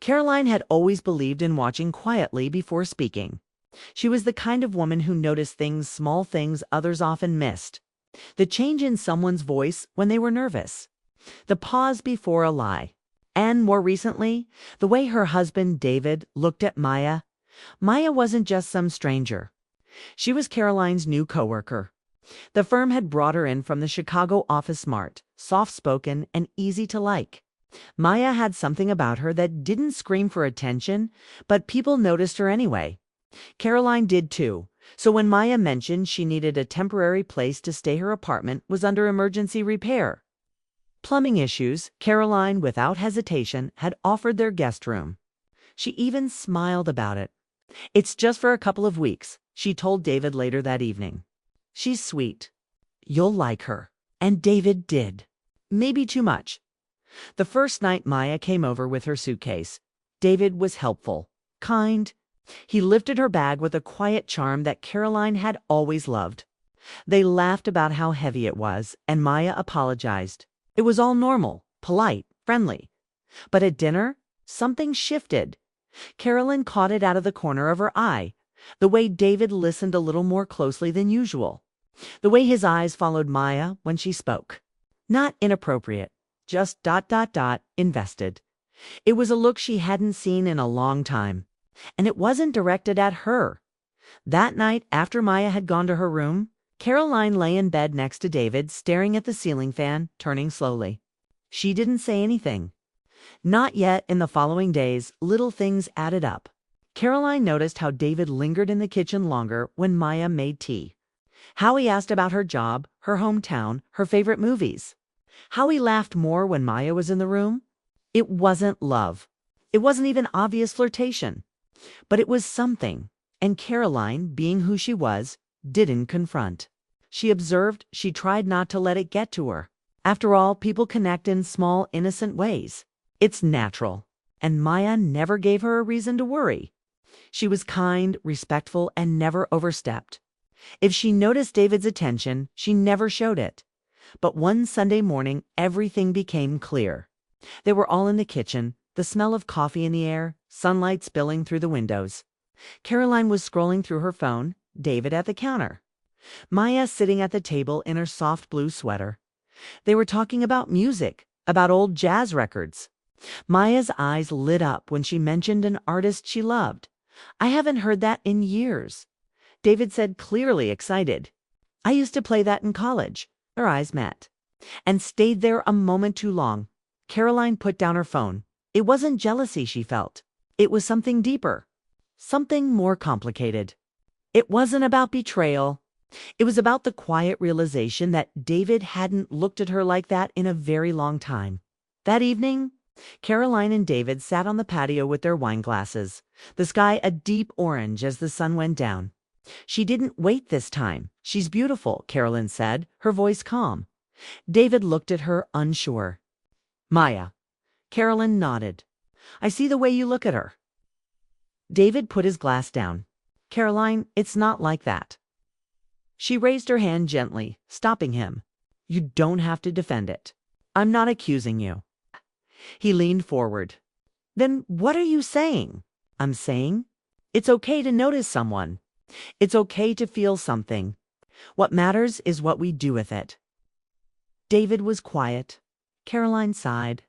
Caroline had always believed in watching quietly before speaking. She was the kind of woman who noticed small things others often missed. The change in someone's voice when they were nervous. The pause before a lie. And more recently, the way her husband David looked at Maya. Maya wasn't just some stranger. She was Caroline's new coworker. The firm had brought her in from the Chicago office, smart, soft-spoken, and easy to like. Maya had something about her that didn't scream for attention, but people noticed her anyway. Caroline did too, so when Maya mentioned she needed a temporary place to stay, her apartment was under emergency repair. Plumbing issues, Caroline, without hesitation, had offered their guest room. She even smiled about it. "It's just for a couple of weeks," she told David later that evening. "She's sweet. You'll like her." And David did. Maybe too much. The first night Maya came over with her suitcase, David was helpful, kind. He lifted her bag with a quiet charm that Caroline had always loved. They laughed about how heavy it was, and Maya apologized. It was all normal, polite, friendly. But at dinner, something shifted. Caroline caught it out of the corner of her eye, the way David listened a little more closely than usual. The way his eyes followed Maya when she spoke. Not inappropriate, just ... invested. It was a look she hadn't seen in a long time. And it wasn't directed at her. That night, after Maya had gone to her room, Caroline lay in bed next to David, staring at the ceiling fan, turning slowly. She didn't say anything. Not yet. In the following days, little things added up. Caroline noticed how David lingered in the kitchen longer when Maya made tea. How he asked about her job, her hometown, her favorite movies. How he laughed more when Maya was in the room. It wasn't love. It wasn't even obvious flirtation. But it was something, and Caroline, being who she was, didn't confront. She observed. She tried not to let it get to her. After all, people connect in small, innocent ways. It's natural, and Maya never gave her a reason to worry. She was kind, respectful, and never overstepped. If she noticed David's attention, she never showed it. But one Sunday morning, everything became clear. They were all in the kitchen, the smell of coffee in the air, sunlight spilling through the windows. Caroline was scrolling through her phone, David at the counter. Maya sitting at the table in her soft blue sweater. They were talking about music, about old jazz records. Maya's eyes lit up when she mentioned an artist she loved. "I haven't heard that in years," David said, clearly excited. "I used to play that in college." Their eyes met, and stayed there a moment too long. Caroline put down her phone. It wasn't jealousy she felt. It was something deeper, something more complicated. It wasn't about betrayal. It was about the quiet realization that David hadn't looked at her like that in a very long time. That evening, Caroline and David sat on the patio with their wine glasses, the sky a deep orange as the sun went down. "She didn't wait this time. She's beautiful," Caroline said, her voice calm. David looked at her, unsure. "Maya." Caroline nodded. "I see the way you look at her." David put his glass down. "Caroline, it's not like that." She raised her hand gently, stopping him. "You don't have to defend it. I'm not accusing you." He leaned forward. "Then what are you saying?" "I'm saying it's okay to notice someone. It's okay to feel something. What matters is what we do with it." David was quiet. Caroline sighed.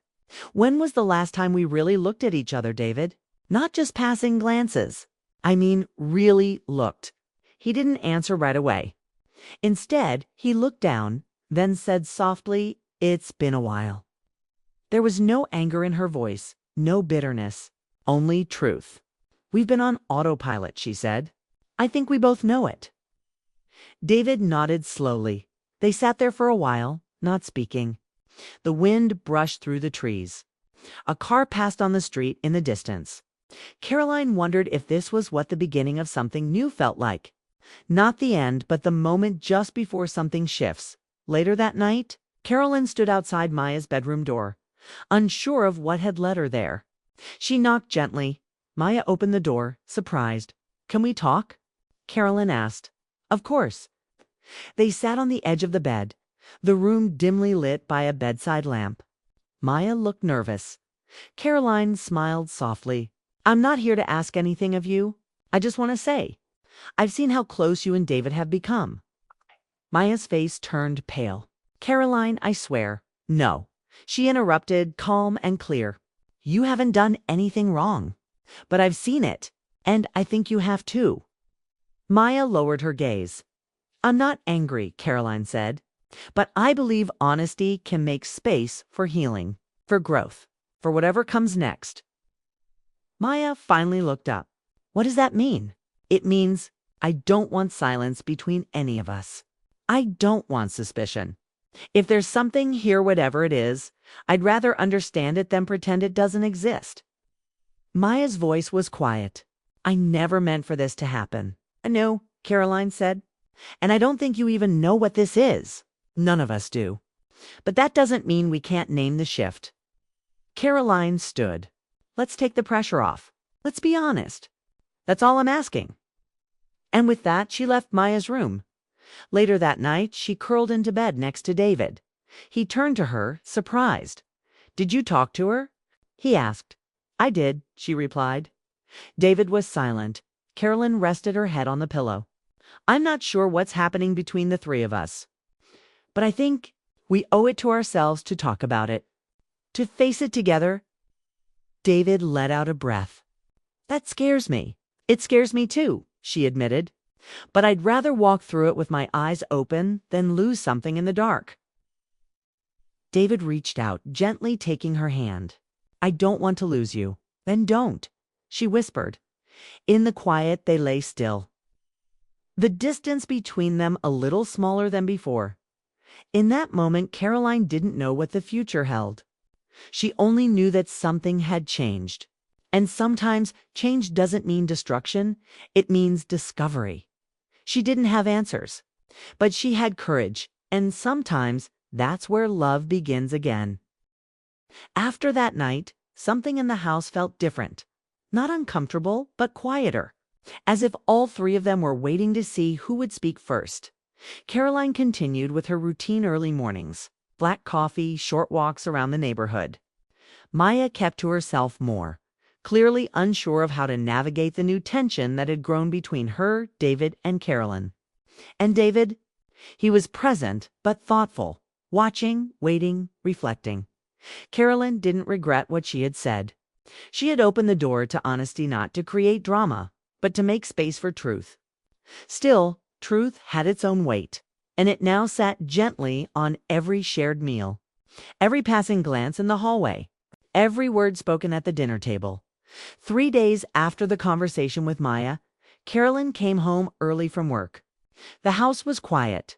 "When was the last time we really looked at each other, David? Not just passing glances. I mean, really looked." He didn't answer right away. Instead, he looked down, then said softly, "It's been a while." There was no anger in her voice, no bitterness, only truth. "We've been on autopilot," she said. "I think we both know it." David nodded slowly. They sat there for a while, not speaking. The wind brushed through the trees. A car passed on the street in the distance. Caroline wondered if this was what the beginning of something new felt like. Not the end, but the moment just before something shifts. Later that night, Caroline stood outside Maya's bedroom door, unsure of what had led her there. She knocked gently. Maya opened the door, surprised. "Can we talk?" Caroline asked. "Of course." They sat on the edge of the bed, the room dimly lit by a bedside lamp. Maya looked nervous. Caroline smiled softly. I'm not here to ask anything of you. I just want to say, I've seen how close you and David have become. Maya's face turned pale. Caroline, I swear. No. She interrupted, calm and clear. You haven't done anything wrong. But I've seen it, and I think you have too. Maya lowered her gaze. I'm not angry, Caroline said, but I believe honesty can make space for healing, for growth, for whatever comes next. Maya finally looked up. What does that mean? It means I don't want silence between any of us. I don't want suspicion. If there's something here, whatever it is, I'd rather understand it than pretend it doesn't exist. Maya's voice was quiet. I never meant for this to happen. No, Caroline said. And I don't think you even know what this is. None of us do. But that doesn't mean we can't name the shift. Caroline stood. Let's take the pressure off. Let's be honest. That's all I'm asking. And with that, she left Maya's room. Later that night, she curled into bed next to David. He turned to her, surprised. Did you talk to her? He asked. I did, she replied. David was silent. Carolyn rested her head on the pillow. I'm not sure what's happening between the three of us. But I think we owe it to ourselves to talk about it. To face it together. David let out a breath. That scares me. It scares me too, she admitted. But I'd rather walk through it with my eyes open than lose something in the dark. David reached out, gently taking her hand. I don't want to lose you. Then don't, she whispered. In the quiet, they lay still. The distance between them a little smaller than before. In that moment, Caroline didn't know what the future held. She only knew that something had changed. And sometimes change doesn't mean destruction, it means discovery. She didn't have answers, but she had courage, and sometimes that's where love begins again. After that night, something in the house felt different. Not uncomfortable, but quieter, as if all three of them were waiting to see who would speak first. Caroline continued with her routine early mornings, black coffee, short walks around the neighborhood. Maya kept to herself more, clearly unsure of how to navigate the new tension that had grown between her, David, and Caroline. And David? He was present, but thoughtful, watching, waiting, reflecting. Caroline didn't regret what she had said. She had opened the door to honesty, not to create drama, but to make space for truth. Still, truth had its own weight, and it now sat gently on every shared meal, every passing glance in the hallway, every word spoken at the dinner table. 3 days after the conversation with Maya, Caroline came home early from work. The house was quiet.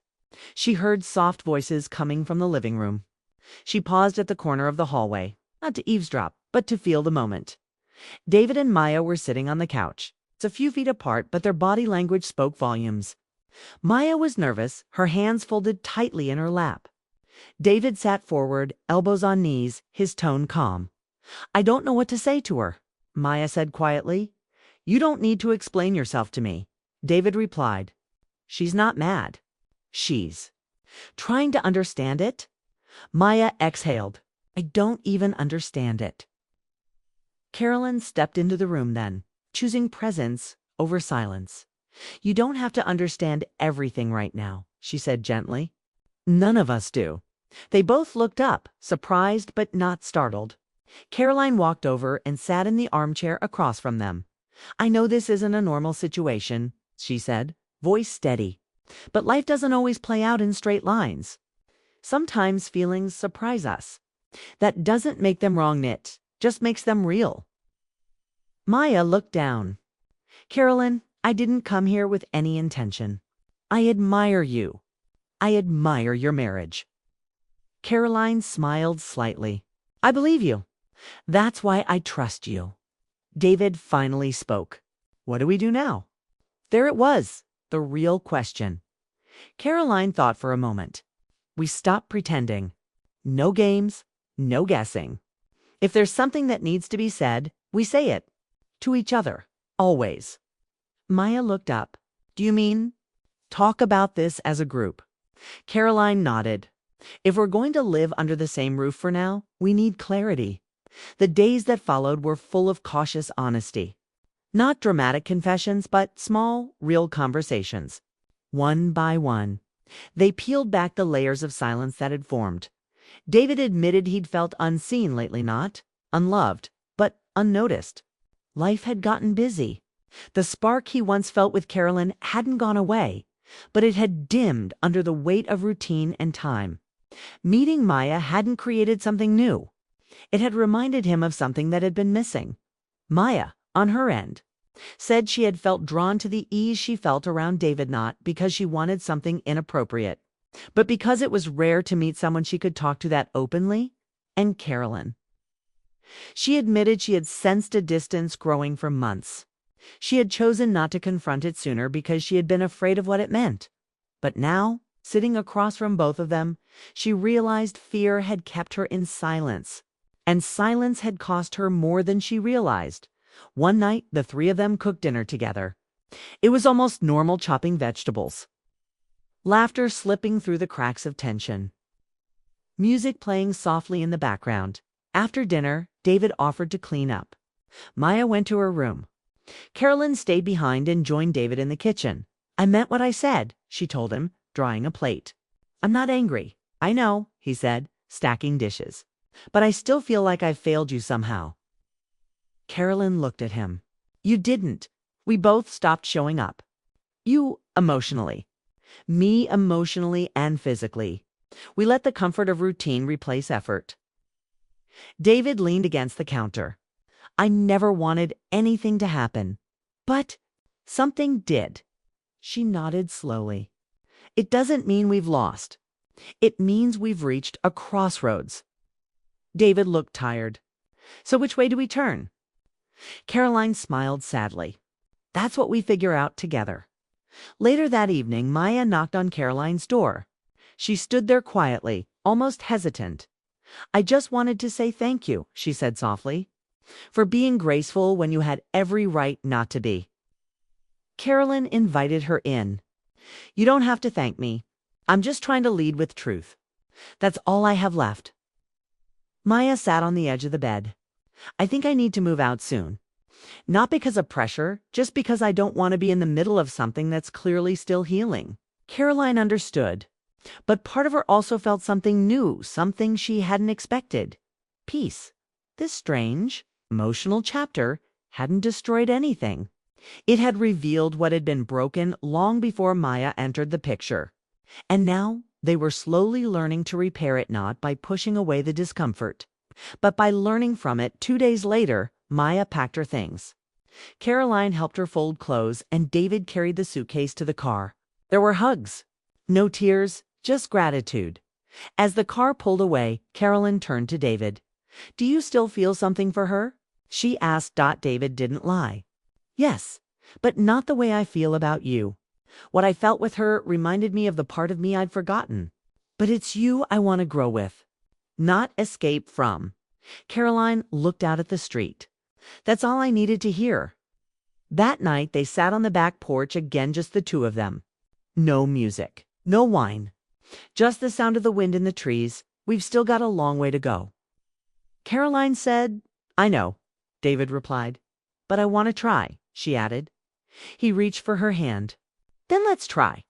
She heard soft voices coming from the living room. She paused at the corner of the hallway, not to eavesdrop, but to feel the moment. David and Maya were sitting on the couch. It's a few feet apart, but their body language spoke volumes. Maya was nervous, her hands folded tightly in her lap. David sat forward, elbows on knees, his tone calm. I don't know what to say to her, Maya said quietly. You don't need to explain yourself to me, David replied. She's not mad. She's trying to understand it. Maya exhaled. I don't even understand it. Caroline stepped into the room then, choosing presence over silence. You don't have to understand everything right now, she said gently. None of us do. They both looked up, surprised but not startled. Caroline walked over and sat in the armchair across from them. I know this isn't a normal situation, she said, voice steady. But life doesn't always play out in straight lines. Sometimes feelings surprise us. That doesn't make them wrong, Knit, just makes them real. Maya looked down. Caroline, I didn't come here with any intention. I admire you. I admire your marriage. Caroline smiled slightly. I believe you. That's why I trust you. David finally spoke. What do we do now? There it was, the real question. Caroline thought for a moment. We stop pretending. No games, no guessing. If there's something that needs to be said, we say it. To each other. Always. Maya looked up. Do you mean talk about this as a group? Caroline nodded. If we're going to live under the same roof for now, we need clarity. The days that followed were full of cautious honesty. Not dramatic confessions, but small, real conversations. One by one, they peeled back the layers of silence that had formed. David admitted he'd felt unseen lately, not unloved, but unnoticed. Life had gotten busy. The spark he once felt with Carolyn hadn't gone away, but it had dimmed under the weight of routine and time. Meeting Maya hadn't created something new. It had reminded him of something that had been missing. Maya, on her end, said she had felt drawn to the ease she felt around David not because she wanted something inappropriate, but because it was rare to meet someone she could talk to that openly, and Carolyn. She admitted she had sensed a distance growing for months. She had chosen not to confront it sooner because she had been afraid of what it meant. But now, sitting across from both of them, she realized fear had kept her in silence. And silence had cost her more than she realized. One night, the three of them cooked dinner together. It was almost normal chopping vegetables. Laughter slipping through the cracks of tension. Music playing softly in the background. After dinner, David offered to clean up. Maya went to her room. Carolyn stayed behind and joined David in the kitchen. "I meant what I said," she told him, drying a plate. "I'm not angry." "I know," he said, stacking dishes. "But I still feel like I've failed you somehow." Carolyn looked at him. "You didn't. We both stopped showing up. You emotionally. Me emotionally and physically. We let the comfort of routine replace effort." David leaned against the counter. "I never wanted anything to happen. But something did." She nodded slowly. "It doesn't mean we've lost. It means we've reached a crossroads." David looked tired. "So which way do we turn?" Caroline smiled sadly. "That's what we figure out together." Later that evening, Maya knocked on Caroline's door. She stood there quietly, almost hesitant. "I just wanted to say thank you," she said softly, "for being graceful when you had every right not to be." Carolyn invited her in. "You don't have to thank me. I'm just trying to lead with truth. That's all I have left." Maya sat on the edge of the bed. "I think I need to move out soon. Not because of pressure, just because I don't want to be in the middle of something that's clearly still healing." Caroline understood. But part of her also felt something new, something she hadn't expected. Peace. This strange, emotional chapter hadn't destroyed anything. It had revealed what had been broken long before Maya entered the picture. And now they were slowly learning to repair it, not by pushing away the discomfort, but by learning from it. 2 days later, Maya packed her things. Caroline helped her fold clothes, and David carried the suitcase to the car. There were hugs. No tears, just gratitude. As the car pulled away, Carolyn turned to David. "Do you still feel something for her?" she asked. David didn't lie. "Yes, but not the way I feel about you. What I felt with her reminded me of the part of me I'd forgotten. But it's you I want to grow with, not escape from." Caroline looked out at the street. "That's all I needed to hear." That night they sat on the back porch again, just the two of them. No music, no wine. Just the sound of the wind in the trees. "We've still got a long way to go." Caroline said, "I know," David replied. "But I want to try," she added. He reached for her hand. "Then let's try."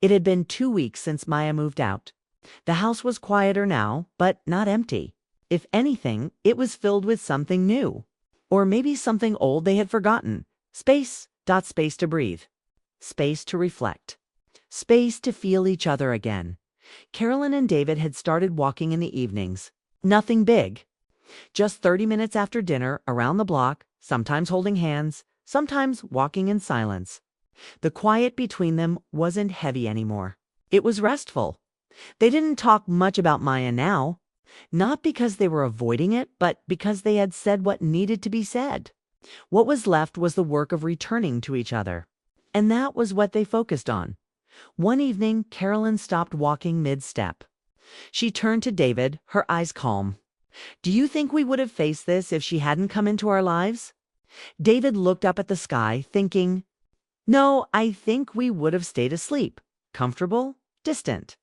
It had been 2 weeks since Maya moved out. The house was quieter now, but not empty. If anything, it was filled with something new. Or maybe something old they had forgotten. Space. Space to breathe. Space to reflect. Space to feel each other again. Carolyn and David had started walking in the evenings. Nothing big. Just 30 minutes after dinner, around the block, sometimes holding hands, sometimes walking in silence. The quiet between them wasn't heavy anymore. It was restful. They didn't talk much about Maya now. Not because they were avoiding it, but because they had said what needed to be said. What was left was the work of returning to each other. And that was what they focused on. One evening, Carolyn stopped walking mid-step. She turned to David, her eyes calm. "Do you think we would have faced this if she hadn't come into our lives?" David looked up at the sky, thinking, "No, I think we would have stayed asleep. Comfortable, distant."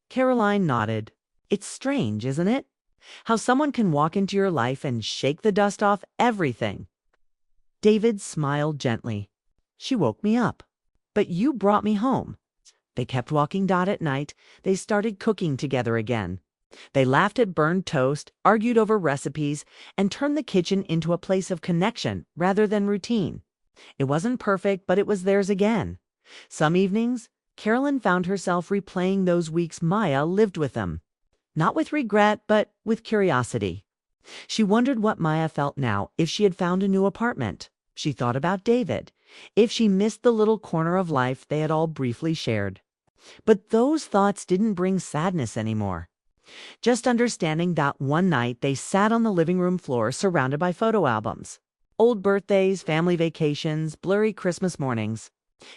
Caroline nodded. "It's strange, isn't it? How someone can walk into your life and shake the dust off everything. David smiled gently. She woke me up. But you brought me home. They kept walking. At night, they started cooking together again. They laughed at burned toast, argued over recipes, and turned the kitchen into a place of connection rather than routine. It wasn't perfect, but it was theirs again. Some evenings, Carolyn found herself replaying those weeks Maya lived with them. Not with regret, but with curiosity. She wondered what Maya felt now if she had found a new apartment. She thought about David, if she missed the little corner of life they had all briefly shared. But those thoughts didn't bring sadness anymore. Just understanding that one night they sat on the living room floor surrounded by photo albums. Old birthdays, family vacations, blurry Christmas mornings.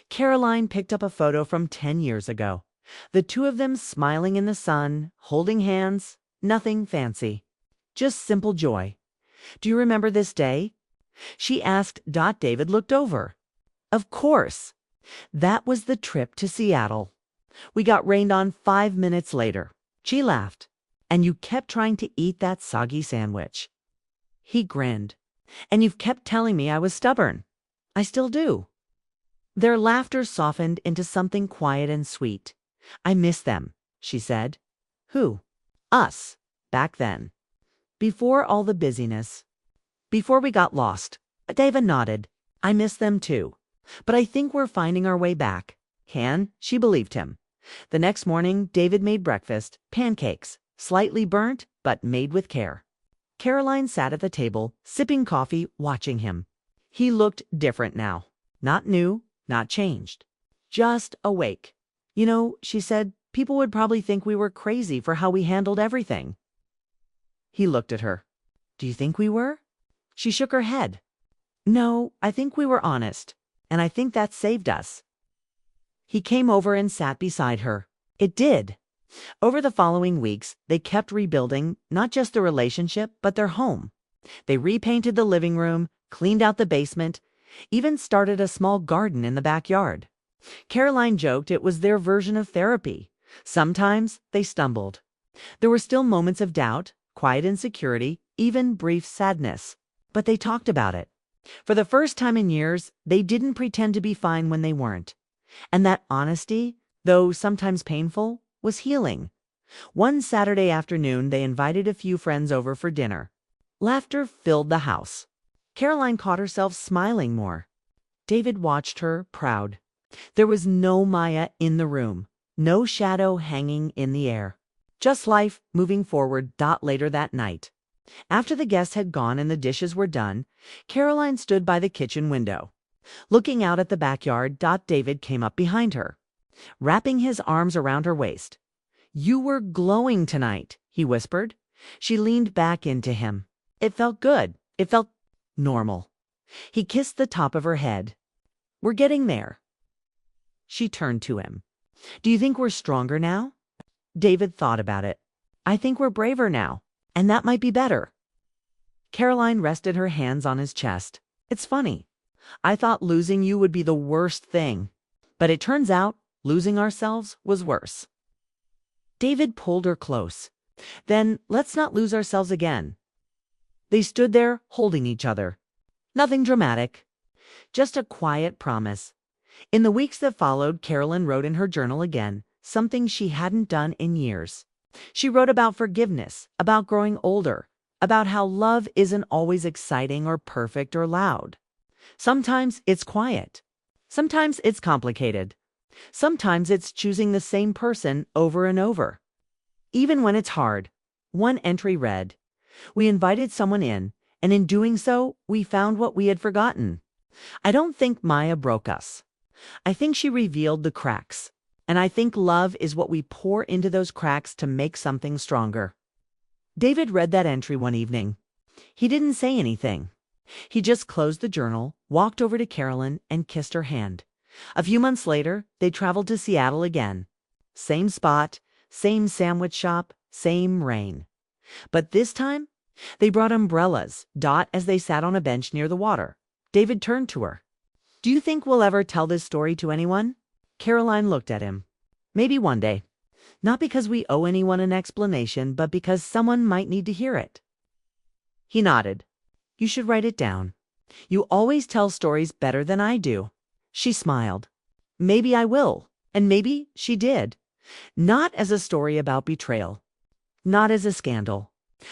Caroline picked up a photo from 10 years ago. The two of them smiling in the sun, holding hands, nothing fancy. Just simple joy. Do you remember this day? She asked. David looked over. Of course. That was the trip to Seattle. We got rained on 5 minutes later. She laughed. And you kept trying to eat that soggy sandwich. He grinned. And you've kept telling me I was stubborn. I still do. Their laughter softened into something quiet and sweet. I miss them, she said. Who? Us, back then. Before all the busyness. Before we got lost. David nodded. I miss them too. But I think we're finding our way back. She believed him. The next morning, David made breakfast, pancakes, slightly burnt, but made with care. Caroline sat at the table, sipping coffee, watching him. He looked different now. Not new, not changed. Just awake. You know, she said, people would probably think we were crazy for how we handled everything. He looked at her. Do you think we were? She shook her head. No, I think we were honest. And I think that saved us. He came over and sat beside her. It did. Over the following weeks, they kept rebuilding not just the relationship, but their home. They repainted the living room, cleaned out the basement, even started a small garden in the backyard. Caroline joked it was their version of therapy. Sometimes they stumbled. There were still moments of doubt, quiet insecurity, even brief sadness. But they talked about it. For the first time in years, they didn't pretend to be fine when they weren't. And that honesty, though sometimes painful, was healing. One Saturday afternoon, they invited a few friends over for dinner. Laughter filled the house. Caroline caught herself smiling more. David watched her, proud. There was no Maya in the room, no shadow hanging in the air. Just life moving forward. Later that night. After the guests had gone and the dishes were done, Caroline stood by the kitchen window. Looking out at the backyard, David came up behind her, wrapping his arms around her waist. You were glowing tonight, he whispered. She leaned back into him. It felt good. It felt normal. He kissed the top of her head. We're getting there. She turned to him. Do you think we're stronger now? David thought about it. I think we're braver now, and that might be better. Caroline rested her hands on his chest. It's funny. I thought losing you would be the worst thing, but it turns out losing ourselves was worse. David pulled her close. Then let's not lose ourselves again. They stood there holding each other. Nothing dramatic, just a quiet promise. In the weeks that followed, Carolyn wrote in her journal again, something she hadn't done in years. She wrote about forgiveness, about growing older, about how love isn't always exciting or perfect or loud. Sometimes it's quiet. Sometimes it's complicated. Sometimes it's choosing the same person over and over. Even when it's hard. One entry read, we invited someone in, and in doing so, we found what we had forgotten. I don't think Maya broke us. I think she revealed the cracks. And I think love is what we pour into those cracks to make something stronger. David read that entry one evening. He didn't say anything. He just closed the journal, walked over to Carolyn, and kissed her hand. A few months later, they traveled to Seattle again. Same spot, same sandwich shop, same rain. But this time, they brought umbrellas. As they sat on a bench near the water. David turned to her. Do you think we'll ever tell this story to anyone? Caroline looked at him. Maybe one day. Not because we owe anyone an explanation, but because someone might need to hear it. He nodded. You should write it down. You always tell stories better than I do. She smiled. Maybe I will. And maybe she did. Not as a story about betrayal. Not as a scandal.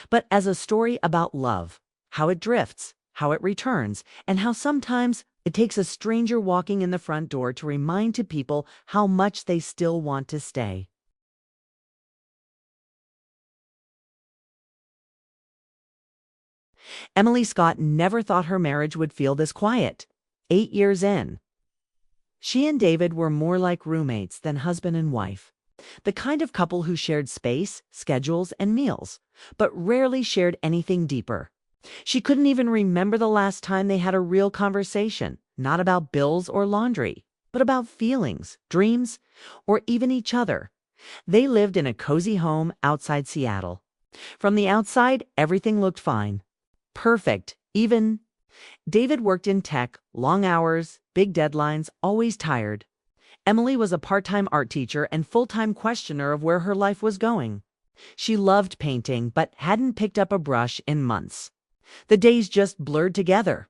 But as a story about love. How it drifts. How it returns. And how sometimes it takes a stranger walking in the front door to remind to people how much they still want to stay. Emily Scott never thought her marriage would feel this quiet. 8 years in. She and David were more like roommates than husband and wife. The kind of couple who shared space, schedules, and meals, but rarely shared anything deeper. She couldn't even remember the last time they had a real conversation, not about bills or laundry, but about feelings, dreams, or even each other. They lived in a cozy home outside Seattle. From the outside, everything looked fine. Perfect, even. David worked in tech, long hours, big deadlines, always tired. Emily was a part-time art teacher and full-time questioner of where her life was going. She loved painting, but hadn't picked up a brush in months. The days just blurred together.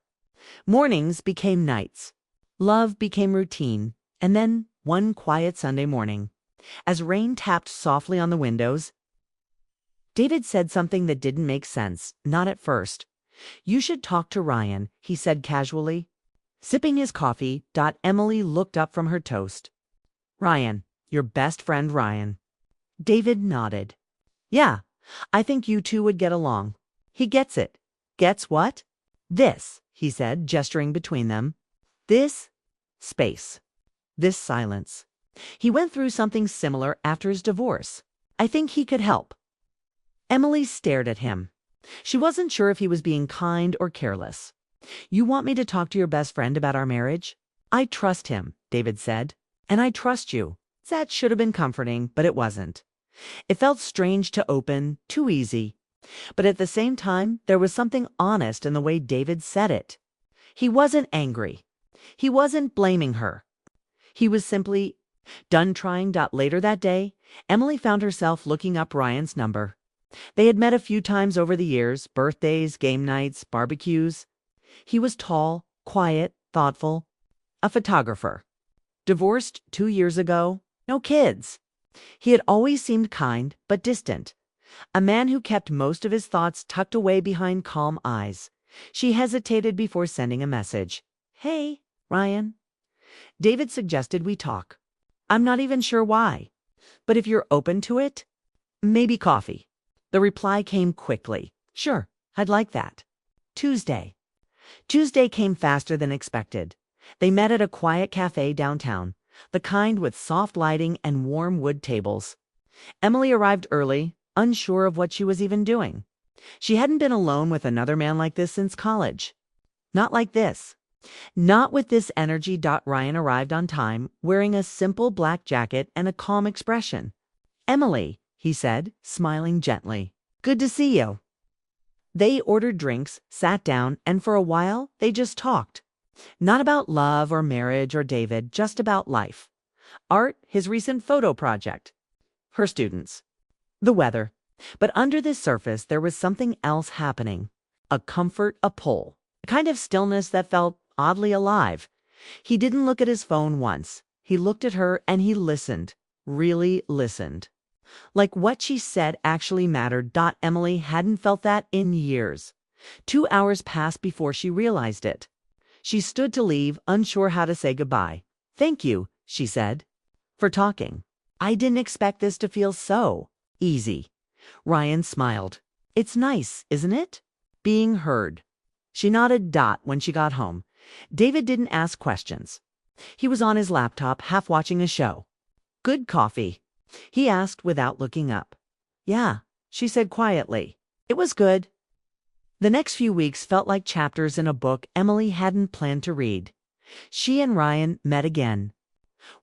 Mornings became nights. Love became routine. And then, one quiet Sunday morning, as rain tapped softly on the windows, David said something that didn't make sense, not at first. You should talk to Ryan, he said casually. Sipping his coffee, Emily looked up from her toast. Ryan, your best friend Ryan. David nodded. Yeah, I think you two would get along. He gets it. Gets what? This, he said, gesturing between them. This space. This silence. He went through something similar after his divorce. I think he could help. Emily stared at him. She wasn't sure if he was being kind or careless. You want me to talk to your best friend about our marriage? I trust him, David said. And I trust you. That should have been comforting, but it wasn't. It felt strange to open, too easy. But at the same time, there was something honest in the way David said it. He wasn't angry. He wasn't blaming her. He was simply done trying. Later that day, Emily found herself looking up Ryan's number. They had met a few times over the years, birthdays, game nights, barbecues. He was tall, quiet, thoughtful, a photographer. Divorced 2 years ago, no kids. He had always seemed kind, but distant. A man who kept most of his thoughts tucked away behind calm eyes. She hesitated before sending a message. Hey, Ryan. David suggested we talk. I'm not even sure why. But if you're open to it, maybe coffee. The reply came quickly. Sure, I'd like that. Tuesday. Tuesday came faster than expected. They met at a quiet cafe downtown, the kind with soft lighting and warm wood tables. Emily arrived early, unsure of what she was even doing. She hadn't been alone with another man like this since college. Not like this. Not with this energy. Ryan arrived on time, wearing a simple black jacket and a calm expression. Emily, he said, smiling gently. Good to see you. They ordered drinks, sat down, and for a while, they just talked. Not about love or marriage or David, just about life. Art, his recent photo project. Her students. The weather. But under this surface, there was something else happening. A comfort, a pull. A kind of stillness that felt oddly alive. He didn't look at his phone once. He looked at her and he listened. Really listened. Like what she said actually mattered. Emily hadn't felt that in years. 2 hours passed before she realized it. She stood to leave, unsure how to say goodbye. Thank you, she said, for talking. I didn't expect this to feel so easy. Ryan smiled. It's nice, isn't it? Being heard. She nodded. When she got home, David didn't ask questions. He was on his laptop, half watching a show. Good coffee? He asked without looking up. Yeah, she said quietly. It was good. The next few weeks felt like chapters in a book Emily hadn't planned to read. She and Ryan met again.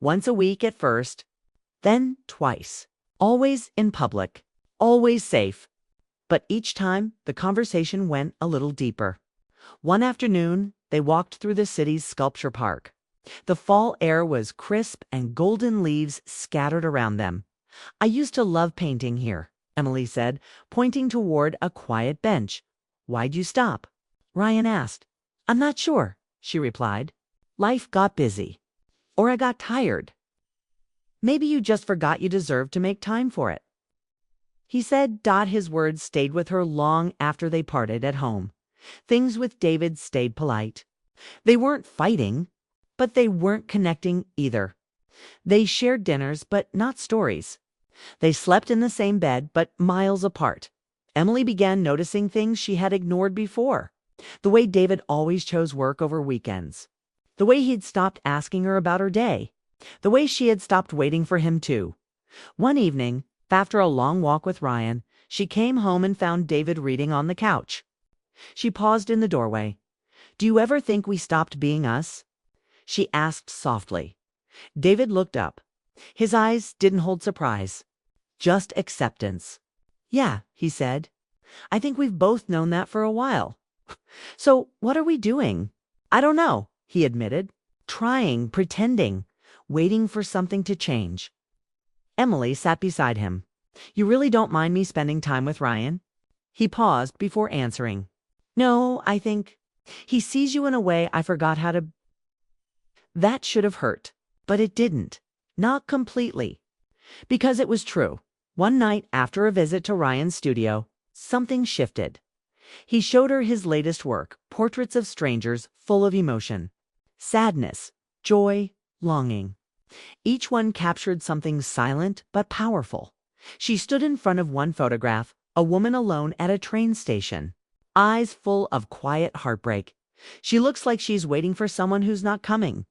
Once a week at first, then twice. Always in public, always safe. But each time, the conversation went a little deeper. One afternoon, they walked through the city's sculpture park. The fall air was crisp and golden leaves scattered around them. I used to love painting here, Emily said, pointing toward a quiet bench. Why'd you stop? Ryan asked. I'm not sure, she replied. Life got busy. Or I got tired. Maybe you just forgot you deserved to make time for it. He said. His words stayed with her long after they parted at home. Things with David stayed polite. They weren't fighting, but they weren't connecting either. They shared dinners, but not stories. They slept in the same bed, but miles apart. Emily began noticing things she had ignored before. The way David always chose work over weekends. The way he'd stopped asking her about her day. The way she had stopped waiting for him too. One evening, after a long walk with Ryan, she came home and found David reading on the couch. She paused in the doorway. Do you ever think we stopped being us? She asked softly. David looked up. His eyes didn't hold surprise, just acceptance. Yeah, he said. I think we've both known that for a while. So what are we doing? I don't know, he admitted. Trying, pretending, waiting for something to change. Emily sat beside him. You really don't mind me spending time with Ryan? He paused before answering. No, I think he sees you in a way I forgot how to. That should have hurt, but it didn't. Not completely. Because it was true. One night after a visit to Ryan's studio, something shifted. He showed her his latest work, portraits of strangers full of emotion. Sadness, joy, longing. Each one captured something silent but powerful. She stood in front of one photograph, a woman alone at a train station. Eyes full of quiet heartbreak. She looks like she's waiting for someone who's not coming.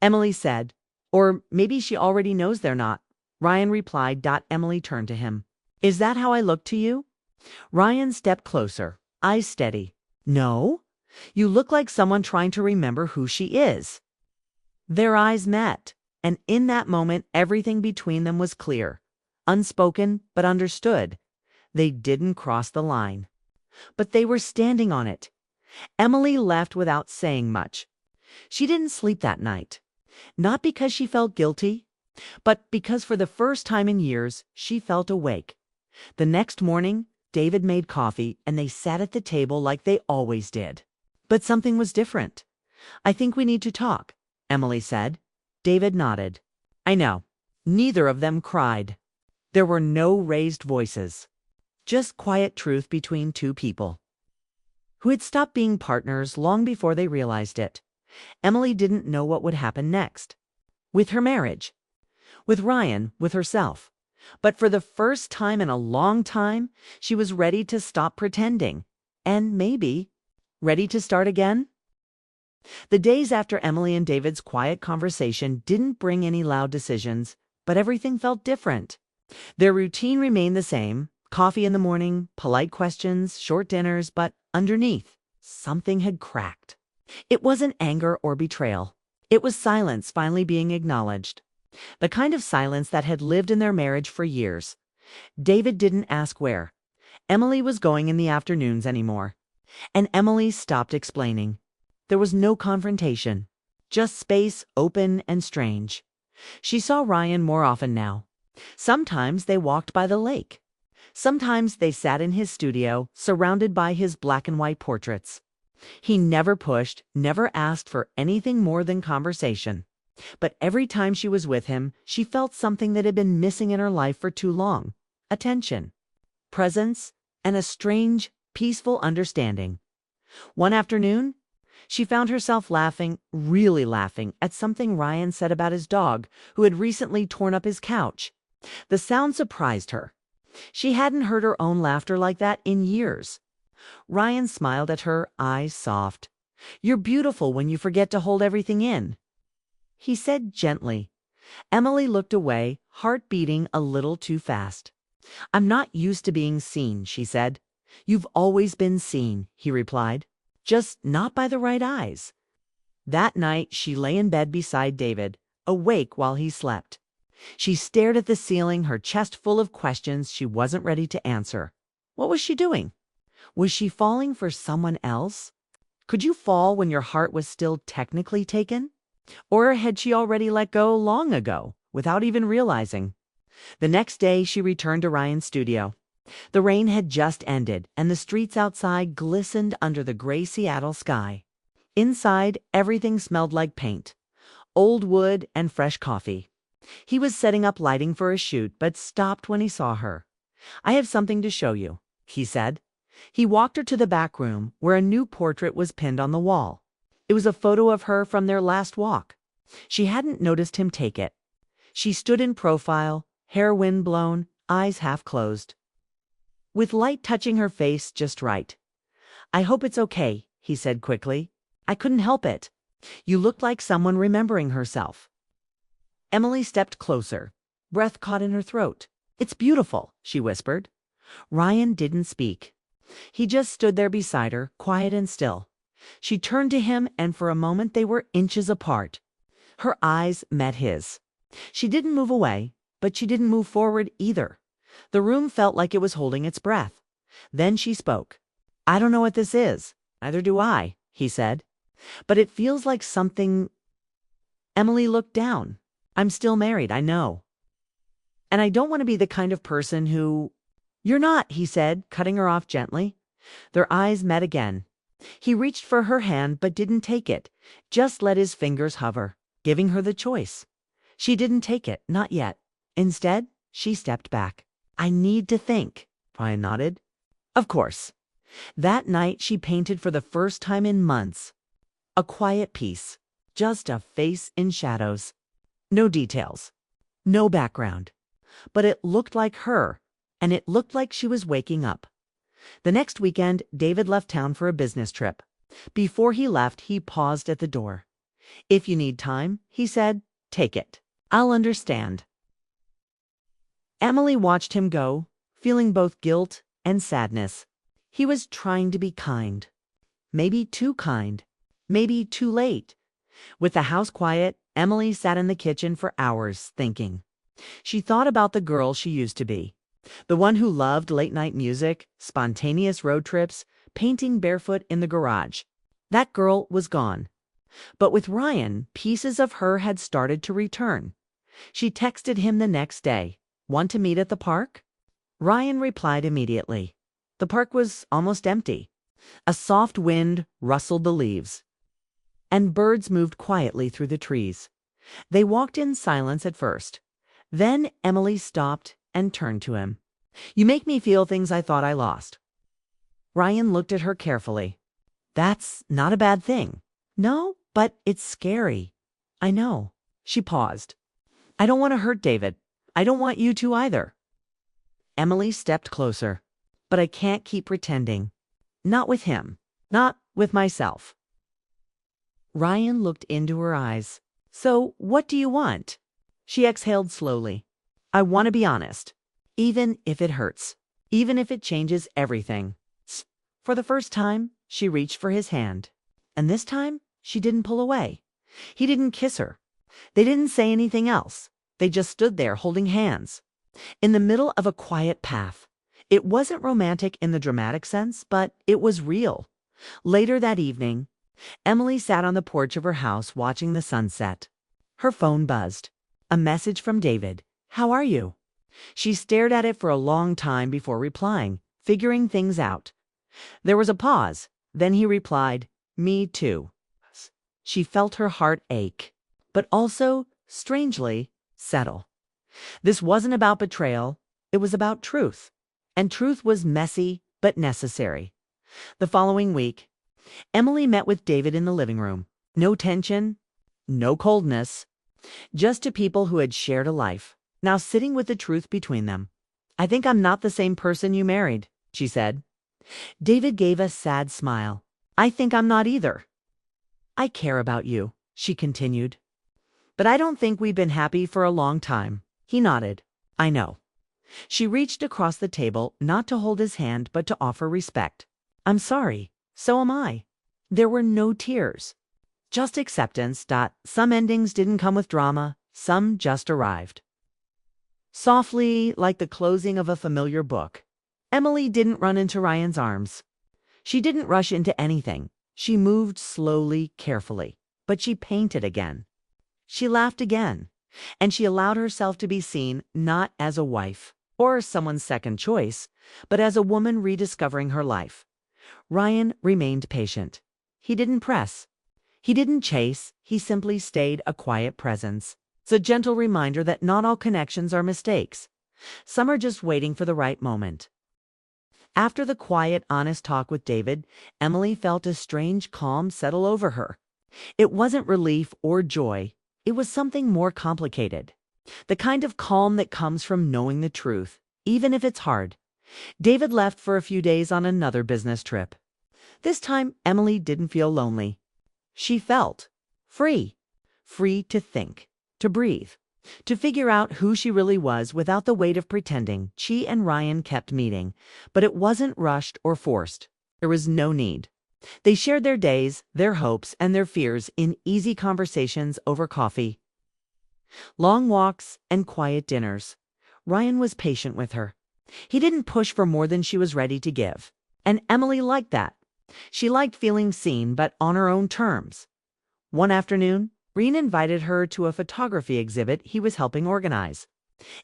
Emily said, or maybe she already knows they're not. Ryan replied. Emily turned to him. Is that how I look to you? Ryan stepped closer, eyes steady. No, you look like someone trying to remember who she is. Their eyes met, and in that moment everything between them was clear. Unspoken, but understood. They didn't cross the line. But they were standing on it. Emily left without saying much. She didn't sleep that night. Not because she felt guilty, but because for the first time in years, she felt awake. The next morning, David made coffee and they sat at the table like they always did. But something was different. I think we need to talk, Emily said. David nodded. I know. Neither of them cried. There were no raised voices. Just quiet truth between two people who had stopped being partners long before they realized it. Emily didn't know what would happen next. With her marriage. With Ryan, with herself. But for the first time in a long time, she was ready to stop pretending. And maybe ready to start again? The days after Emily and David's quiet conversation didn't bring any loud decisions, but everything felt different. Their routine remained the same. Coffee in the morning, polite questions, short dinners, but underneath, something had cracked. It wasn't anger or betrayal. It was silence finally being acknowledged. The kind of silence that had lived in their marriage for years. David didn't ask where. Emily was going in the afternoons anymore. And Emily stopped explaining. There was no confrontation. Just space, open and strange. She saw Ryan more often now. Sometimes they walked by the lake. Sometimes they sat in his studio, surrounded by his black and white portraits. He never pushed, never asked for anything more than conversation. But every time she was with him, she felt something that had been missing in her life for too long. Attention, presence, and a strange, peaceful understanding. One afternoon, she found herself laughing, really laughing, at something Ryan said about his dog, who had recently torn up his couch. The sound surprised her. She hadn't heard her own laughter like that in years. Ryan smiled at her, eyes soft. You're beautiful when you forget to hold everything in, he said gently. Emily looked away, heart beating a little too fast. I'm not used to being seen, she said. You've always been seen, he replied. Just not by the right eyes. That night she lay in bed beside David, awake while he slept. She stared at the ceiling, her chest full of questions she wasn't ready to answer. What was she doing? Was she falling for someone else? Could you fall when your heart was still technically taken? Or had she already let go long ago, without even realizing? The next day, she returned to Ryan's studio. The rain had just ended, and the streets outside glistened under the gray Seattle sky. Inside, everything smelled like paint, old wood, and fresh coffee. He was setting up lighting for a shoot, but stopped when he saw her. "I have something to show you," he said. He walked her to the back room, where a new portrait was pinned on the wall. It was a photo of her from their last walk. She hadn't noticed him take it. She stood in profile, hair wind-blown, eyes half closed, with light touching her face just right. "I hope it's okay," he said quickly. "I couldn't help it. You looked like someone remembering herself." Emily stepped closer, breath caught in her throat. "It's beautiful," she whispered. Ryan didn't speak. He just stood there beside her, quiet and still. She turned to him, and for a moment they were inches apart. Her eyes met his. She didn't move away, but she didn't move forward either. The room felt like it was holding its breath. Then she spoke. "I don't know what this is." "Neither do I," he said. "But it feels like something—" Emily looked down. "I'm still married, I know. And I don't want to be the kind of person who—" "You're not," he said, cutting her off gently. Their eyes met again. He reached for her hand but didn't take it, just let his fingers hover, giving her the choice. She didn't take it, not yet. Instead, she stepped back. "I need to think," Ryan nodded. "Of course." That night she painted for the first time in months. A quiet piece, just a face in shadows. No details, no background. But it looked like her, and it looked like she was waking up. The next weekend, David left town for a business trip. Before he left, he paused at the door. "If you need time," he said, "take it. I'll understand." Emily watched him go, feeling both guilt and sadness. He was trying to be kind. Maybe too kind. Maybe too late. With the house quiet, Emily sat in the kitchen for hours, thinking. She thought about the girl she used to be. The one who loved late-night music, spontaneous road trips, painting barefoot in the garage. That girl was gone. But with Ryan, pieces of her had started to return. She texted him the next day. "Want to meet at the park?" Ryan replied immediately. The park was almost empty. A soft wind rustled the leaves, and birds moved quietly through the trees. They walked in silence at first. Then Emily stopped and turned to him. "You make me feel things I thought I lost." Ryan looked at her carefully. "That's not a bad thing." "No, but it's scary." "I know." She paused. "I don't want to hurt David. I don't want you to either." Emily stepped closer. "But I can't keep pretending. Not with him. Not with myself." Ryan looked into her eyes. "So what do you want?" She exhaled slowly. "I want to be honest. Even if it hurts. Even if it changes everything." For the first time, she reached for his hand. And this time, she didn't pull away. He didn't kiss her. They didn't say anything else. They just stood there holding hands, in the middle of a quiet path. It wasn't romantic in the dramatic sense, but it was real. Later that evening, Emily sat on the porch of her house watching the sunset. Her phone buzzed. A message from David. "How are you?" She stared at it for a long time before replying, figuring things out. There was a pause. Then he replied, "Me too." She felt her heart ache, but also, strangely, settle. This wasn't about betrayal. It was about truth. And truth was messy, but necessary. The following week, Emily met with David in the living room. No tension, no coldness, just two people who had shared a life, now sitting with the truth between them. "I think I'm not the same person you married," she said. David gave a sad smile. "I think I'm not either." "I care about you," she continued. "But I don't think we've been happy for a long time." He nodded. "I know." She reached across the table, not to hold his hand, but to offer respect. "I'm sorry. So am I." There were no tears. Just acceptance. Some endings didn't come with drama. Some just arrived. Softly, like the closing of a familiar book. Emily didn't run into Ryan's arms. She didn't rush into anything. She moved slowly, carefully. But she painted again. She laughed again. And she allowed herself to be seen not as a wife or someone's second choice, but as a woman rediscovering her life. Ryan remained patient. He didn't press. He didn't chase. He simply stayed a quiet presence. It's a gentle reminder that not all connections are mistakes. Some are just waiting for the right moment. After the quiet, honest talk with David, Emily felt a strange calm settle over her. It wasn't relief or joy. It was something more complicated. The kind of calm that comes from knowing the truth, even if it's hard. David left for a few days on another business trip. This time, Emily didn't feel lonely. She felt free. Free to think, to breathe, to figure out who she really was without the weight of pretending. She and Ryan kept meeting, but it wasn't rushed or forced. There was no need. They shared their days, their hopes, and their fears in easy conversations over coffee. Long walks and quiet dinners. Ryan was patient with her. He didn't push for more than she was ready to give. And Emily liked that. She liked feeling seen, but on her own terms. One afternoon, Ryan invited her to a photography exhibit he was helping organize.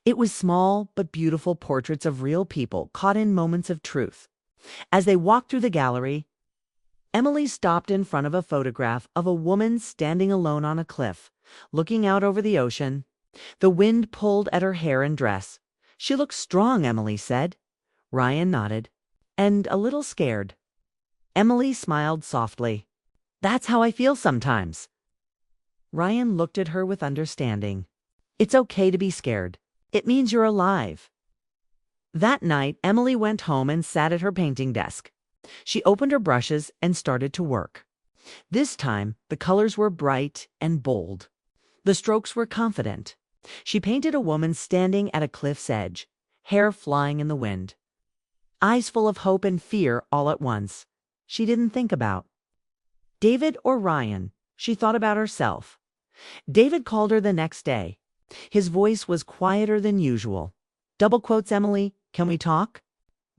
It was small but beautiful portraits of real people caught in moments of truth. As they walked through the gallery, Emily stopped in front of a photograph of a woman standing alone on a cliff, looking out over the ocean. The wind pulled at her hair and dress. "She looks strong," Emily said. Ryan nodded. "And a little scared." Emily smiled softly. "That's how I feel sometimes." Ryan looked at her with understanding. "It's okay to be scared. It means you're alive." That night, Emily went home and sat at her painting desk. She opened her brushes and started to work. This time, the colors were bright and bold. The strokes were confident. She painted a woman standing at a cliff's edge, hair flying in the wind. Eyes full of hope and fear all at once. She didn't think about David or Ryan. She thought about herself. David called her the next day. His voice was quieter than usual. Double quotes, "Emily, can we talk?"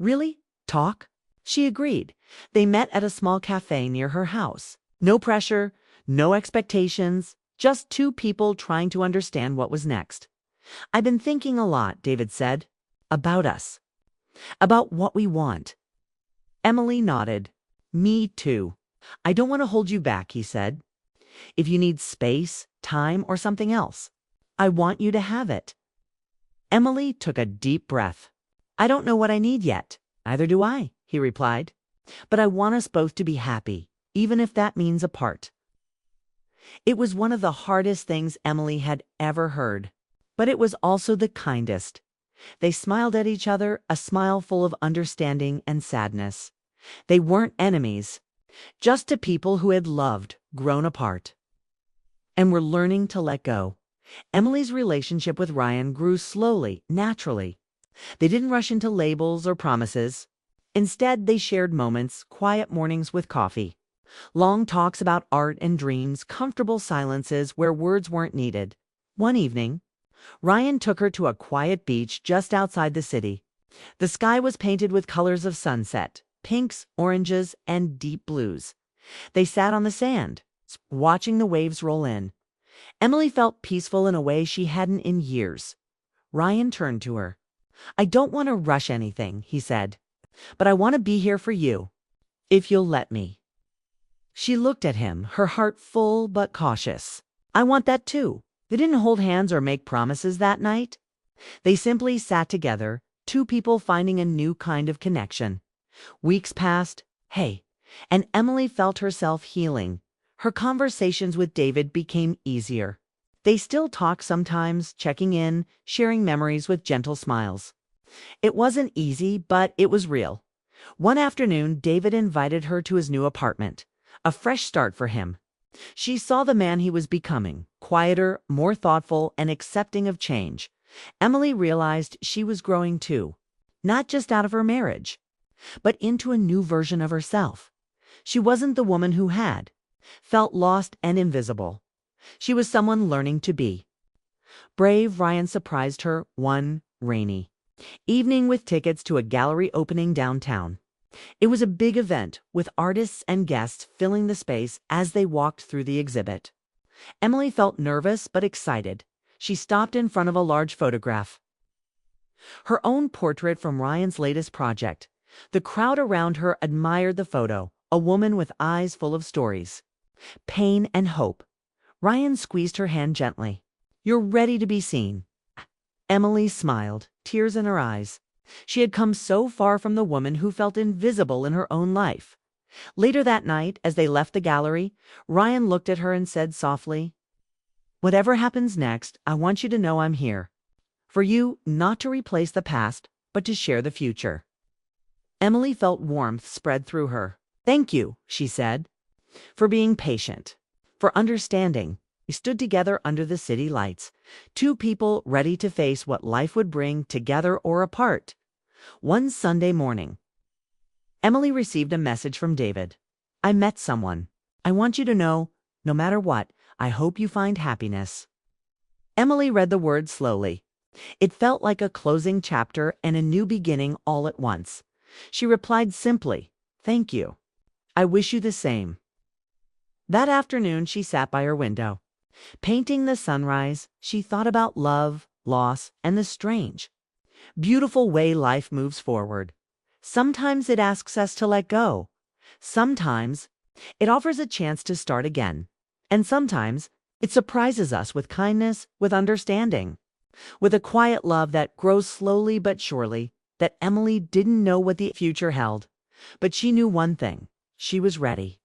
"Really? Talk?" She agreed. They met at a small cafe near her house. No pressure, no expectations, just two people trying to understand what was next. "I've been thinking a lot," David said. "About us. About what we want." Emily nodded. "Me too. I don't want to hold you back," he said. "If you need space, time, or something else, I want you to have it." Emily took a deep breath. "I don't know what I need yet." "Neither do I," he replied. "But I want us both to be happy, even if that means apart." It was one of the hardest things Emily had ever heard, but it was also the kindest. They smiled at each other, a smile full of understanding and sadness. They weren't enemies, just two people who had loved, grown apart, and were learning to let go. Emily's relationship with Ryan grew slowly, naturally. They didn't rush into labels or promises. Instead, they shared moments, quiet mornings with coffee, long talks about art and dreams, comfortable silences where words weren't needed. One evening, Ryan took her to a quiet beach just outside the city. The sky was painted with colors of sunset, pinks, oranges, and deep blues. They sat on the sand, watching the waves roll in. Emily felt peaceful in a way she hadn't in years. Ryan turned to her. "I don't want to rush anything," he said, "but I want to be here for you, if you'll let me." She looked at him, her heart full but cautious. "I want that too." They didn't hold hands or make promises that night. They simply sat together, two people finding a new kind of connection. Weeks passed, and Emily felt herself healing. Her conversations with David became easier. They still talked sometimes, checking in, sharing memories with gentle smiles. It wasn't easy, but it was real. One afternoon, David invited her to his new apartment, a fresh start for him. She saw the man he was becoming, quieter, more thoughtful, and accepting of change. Emily realized she was growing too, not just out of her marriage, but into a new version of herself. She wasn't the woman who had felt lost and invisible. She was someone learning to be brave. Ryan surprised her one rainy evening with tickets to a gallery opening downtown. It was a big event, with artists and guests filling the space as they walked through the exhibit. Emily felt nervous but excited. She stopped in front of a large photograph. Her own portrait from Ryan's latest project. The crowd around her admired the photo, a woman with eyes full of stories, pain and hope. Ryan squeezed her hand gently. "You're ready to be seen." Emily smiled, tears in her eyes. She had come so far from the woman who felt invisible in her own life. Later that night, as they left the gallery, Ryan looked at her and said softly, "Whatever happens next, I want you to know I'm here. For you, not to replace the past, but to share the future." Emily felt warmth spread through her. "Thank you," she said, "for being patient, for understanding." We stood together under the city lights, two people ready to face what life would bring, together or apart. One Sunday morning, Emily received a message from David. "I met someone. I want you to know, no matter what, I hope you find happiness." Emily read the words slowly. It felt like a closing chapter and a new beginning all at once. She replied simply, "Thank you. I wish you the same." That afternoon she sat by her window. Painting the sunrise, she thought about love, loss, and the strange, beautiful way life moves forward. Sometimes it asks us to let go. Sometimes it offers a chance to start again. And sometimes it surprises us with kindness, with understanding, with a quiet love that grows slowly but surely. That Emily didn't know what the future held, but she knew one thing: she was ready.